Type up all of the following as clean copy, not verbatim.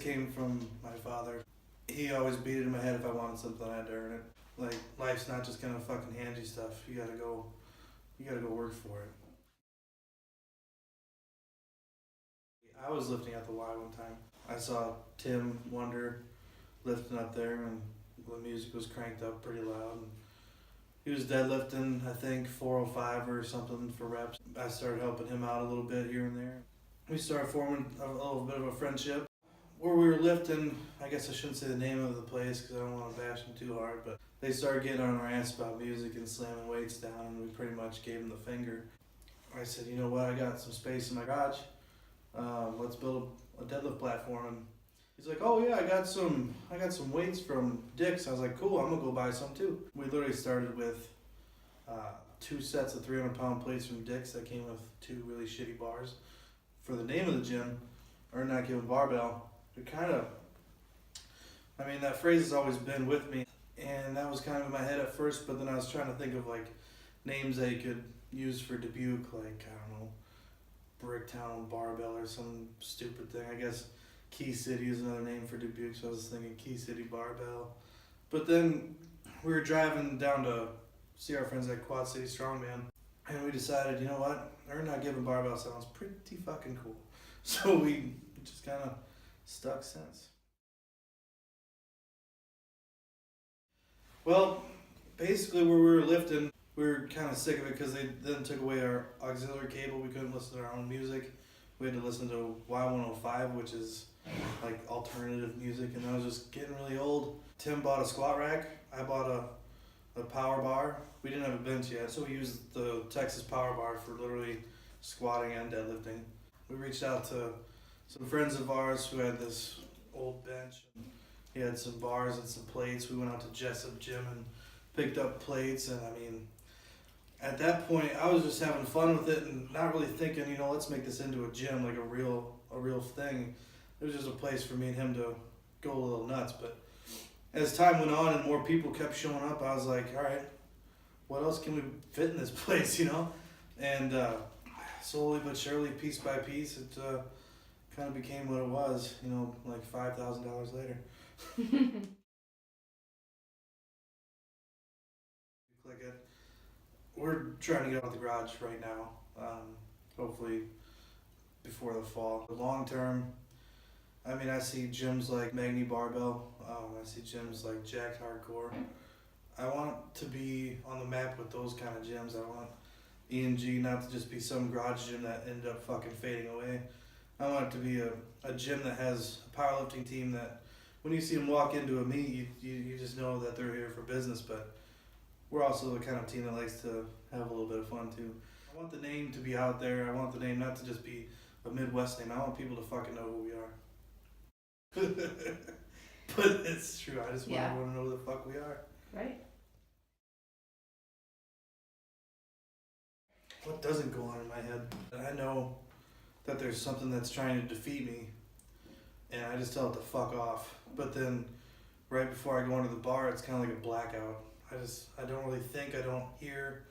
came from my father. He always beat it in my head if I wanted something, I had to earn it. Like, life's not just kind of fucking hand you stuff. You gotta go work for it. I was lifting at the Y one time. I saw Tim Wonder lifting up there, and the music was cranked up pretty loud. And he was deadlifting, I think, 405 or something for reps. I started helping him out a little bit here and there. We started forming a little bit of a friendship. Where we were lifting, I guess I shouldn't say the name of the place because I don't want to bash them too hard, but they started getting on our ass about music and slamming weights down, and we pretty much gave them the finger. I said, you know what, I got some space in my garage. Let's build a deadlift platform. And he's like, oh yeah, I got some weights from Dick's. I was like, cool, I'm gonna go buy some too. We literally started with 2 sets of 300-pound plates from Dick's that came with 2 really shitty bars. For the name of the gym, or not given barbell, it kind of, I mean, that phrase has always been with me, and that was kind of in my head at first, but then I was trying to think of like names that you could use for Dubuque, like, I don't know, Bricktown Barbell or some stupid thing. I guess Key City is another name for Dubuque, so I was thinking Key City Barbell. But then we were driving down to see our friends at Quad City Strongman, and we decided, you know what, they're not giving barbell sounds pretty fucking cool. So we just kind of stuck since. Well, basically where we were lifting, we were kind of sick of it because they then took away our auxiliary cable. We couldn't listen to our own music. We had to listen to Y105, which is like alternative music, and that was just getting really old. Tim bought a squat rack. I bought a power bar. We didn't have a bench yet, so we used the Texas power bar for literally squatting and deadlifting. We reached out to some friends of ours who had this old bench. He had some bars and some plates. We went out to Jessup Gym and picked up plates, and I mean, at that point, I was just having fun with it and not really thinking, you know, let's make this into a gym, like a real thing. It was just a place for me and him to go a little nuts. But as time went on and more people kept showing up, I was like, all right, what else can we fit in this place, you know? And slowly but surely, piece by piece, it kind of became what it was, you know, like $5,000 later. Click it. We're trying to get out of the garage right now, hopefully before the fall. The long term, I mean, I see gyms like Magni Barbell, I see gyms like Jacked Hardcore. I want to be on the map with those kind of gyms. I want E.N.G not to just be some garage gym that ended up fucking fading away. I want it to be a gym that has a powerlifting team that when you see them walk into a meet, you just know that they're here for business, but we're also the kind of team that likes to have a little bit of fun too. I want the name to be out there. I want the name not to just be a Midwest name. I want people to fucking know who we are. But it's true. I just want everyone to know who the fuck we are. Right. What doesn't go on in my head? I know that there's something that's trying to defeat me, and I just tell it to fuck off. But then right before I go into the bar, it's kind of like a blackout. I don't really think, I don't hear,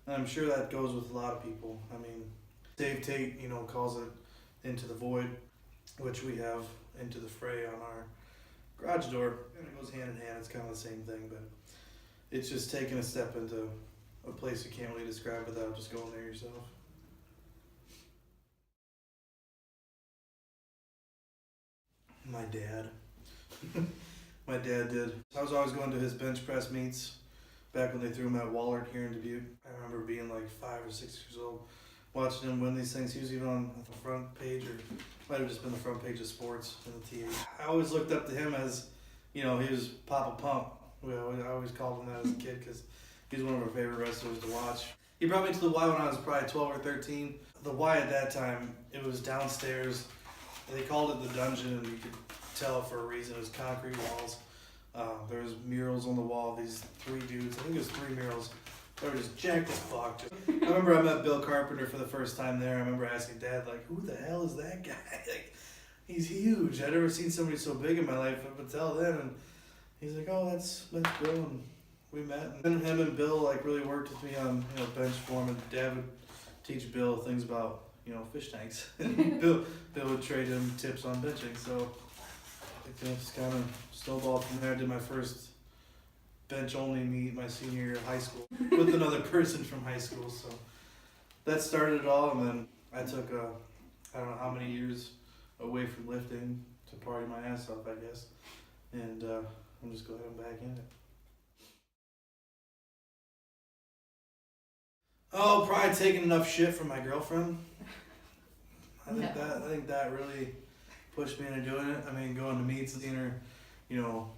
and I'm sure that goes with a lot of people. I mean, Dave Tate, you know, calls it Into the Void, which we have Into the Fray on our garage door, and it goes hand in hand. It's kind of the same thing, but it's just taking a step into a place you can't really describe without just going there yourself. My dad. My dad did. I was always going to his bench press meets back when they threw him at Wallard here in Dubuque. I remember being like 5 or 6 years old, watching him win these things. He was even on the front page, or might have just been the front page of sports in the TA. I always looked up to him as, you know, he was Papa Pump. I always called him that as a kid because he's one of our favorite wrestlers to watch. He brought me to the Y when I was probably 12 or 13. The Y at that time, it was downstairs. They called it the dungeon, and you could tell for a reason. It was concrete walls. There was murals on the wall. These 3 dudes, I think it was 3 murals. They were just jacked as fuck. I remember I met Bill Carpenter for the first time there. I remember asking Dad, like, who the hell is that guy? Like, he's huge. I'd never seen somebody so big in my life up until then. And he's like, oh, that's Bill. And we met. And then him and Bill like really worked with me on, you know, bench form. And Dad would teach Bill things about, you know, fish tanks. And Bill would trade him tips on benching. So it just kind of snowballed from there. I did my first bench only meet my senior year of high school with another person from high school. So that started it all, and then I took I don't know how many years away from lifting to party my ass off, I guess. And I'm just glad I'm back in it. Oh, probably taking enough shit from my girlfriend. I think that really pushed me into doing it. I mean, going to meets and seeing her, you know,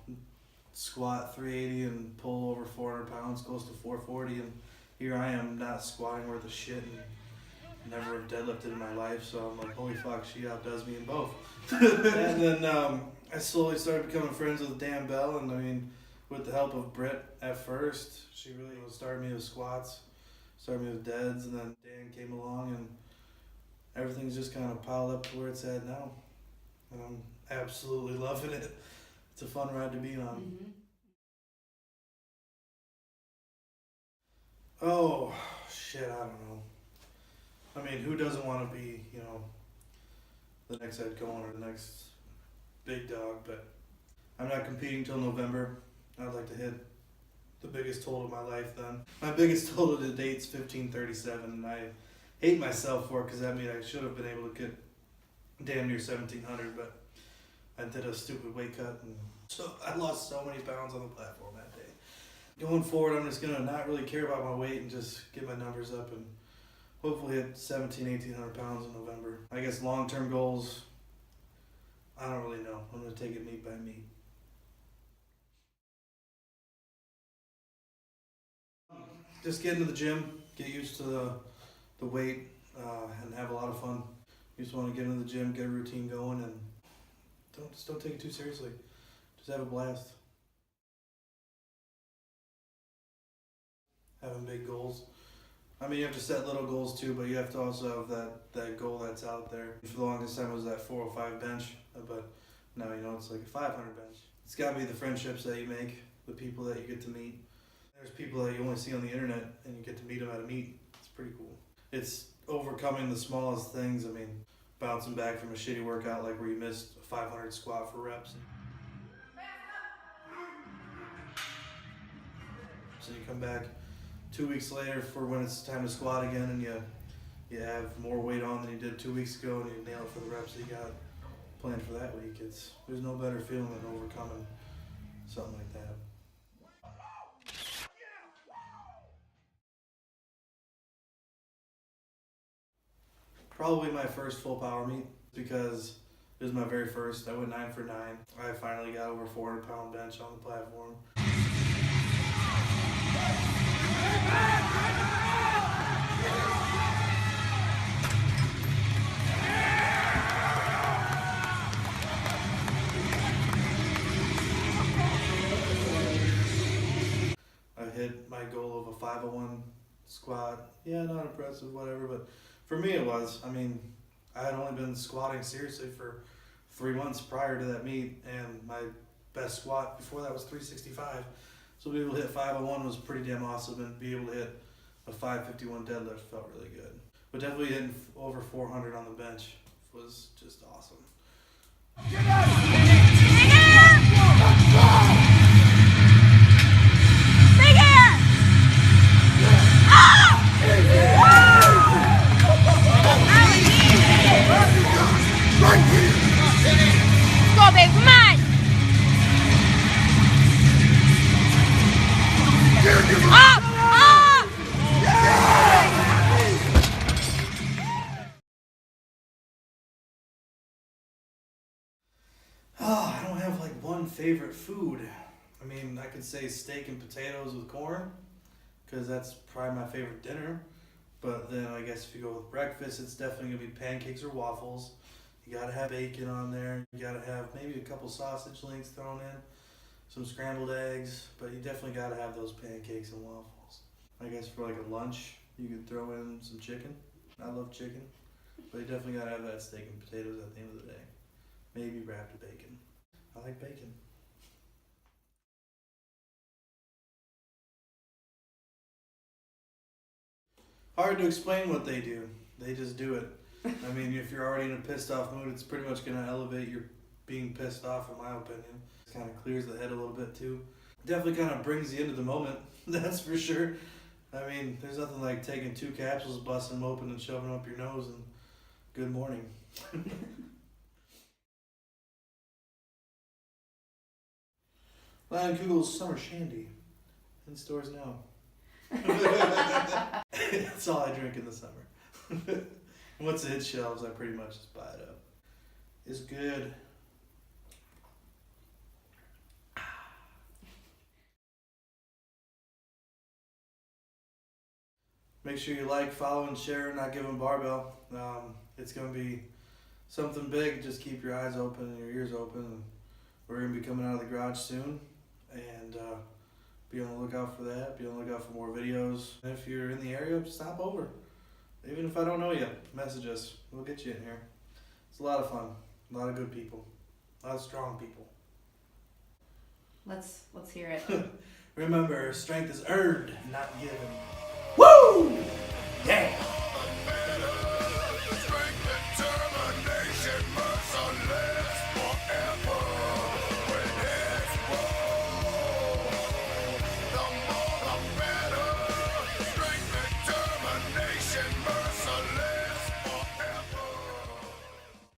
squat 380 and pull over 400 pounds, close to 440, and here I am not squatting worth of shit and never have deadlifted in my life. So I'm like, holy fuck, she outdoes me in both. And then I slowly started becoming friends with Dan Bell, and I mean, with the help of Britt at first, she really started me with squats, started me with deads, and then Dan came along, and everything's just kind of piled up to where it's at now. And I'm absolutely loving it. It's a fun ride to be on. Mm-hmm. Oh, shit, I don't know. I mean, who doesn't want to be, you know, the next head going or the next big dog? But I'm not competing till November. I'd like to hit the biggest total of my life then. My biggest total to date's 1537, and I hate myself for it because that means I should have been able to get damn near 1700, but I did a stupid weight cut, and so I lost so many pounds on the platform that day. Going forward, I'm just gonna not really care about my weight and just get my numbers up and hopefully hit 1800 pounds in November. I guess long-term goals, I don't really know. I'm gonna take it meet by meet. Just get into the gym, get used to the weight, and have a lot of fun. You just want to get into the gym, get a routine going, and don't take it too seriously. Just have a blast. Having big goals. I mean, you have to set little goals too, but you have to also have that goal that's out there. For the longest time, it was that 405 bench, but now you know it's like a 500 bench. It's got to be the friendships that you make, the people that you get to meet. There's people that you only see on the internet, and you get to meet them at a meet. It's pretty cool. It's overcoming the smallest things. I mean, bouncing back from a shitty workout like where you missed a 500 squat for reps. So you come back 2 weeks later for when it's time to squat again, and you have more weight on than you did 2 weeks ago, and you nail it for the reps that you got planned for that week. There's no better feeling than overcoming something like that. Probably my first full power meet because it was my very first. I went 9 for 9. I finally got over 400 pound bench on the platform. I hit my goal of a 501 squat. Yeah, not impressive, whatever, but for me it was. I mean, I had only been squatting seriously for 3 months prior to that meet, and my best squat before that was 365. So to be able to hit 501 was pretty damn awesome, and be able to hit a 551 deadlift felt really good. But definitely hitting over 400 on the bench was just awesome. Go, babe, come on! Up! Up! Oh, I don't have like one favorite food. I mean, I could say steak and potatoes with corn, because that's probably my favorite dinner. But then I guess if you go with breakfast, it's definitely gonna be pancakes or waffles. You gotta have bacon on there. You gotta have maybe a couple sausage links thrown in, some scrambled eggs, but you definitely gotta have those pancakes and waffles. I guess for like a lunch, you could throw in some chicken. I love chicken, but you definitely gotta have that steak and potatoes at the end of the day. Maybe wrapped in bacon. I like bacon. Hard to explain what they do. They just do it. I mean, if you're already in a pissed off mood, it's pretty much gonna elevate being pissed off, in my opinion. It kind of clears the head a little bit too. Definitely kind of brings you into the moment, that's for sure. I mean, there's nothing like taking 2 capsules, busting them open and shoving them up your nose and good morning. Lion Kugel's Summer Shandy. In stores now. That's all I drink in the summer. Once it hits shelves, I pretty much just buy it up. It's good. Make sure you like, follow, and share Not Giving Barbell. It's going to be something big. Just keep your eyes open and your ears open. And we're going to be coming out of the garage soon. And be on the lookout for that. Be on the lookout for more videos. And if you're in the area, stop over. Even if I don't know you, message us. We'll get you in here. It's a lot of fun. A lot of good people. A lot of strong people. Let's hear it. Remember, strength is earned, not given. Woo! Yeah!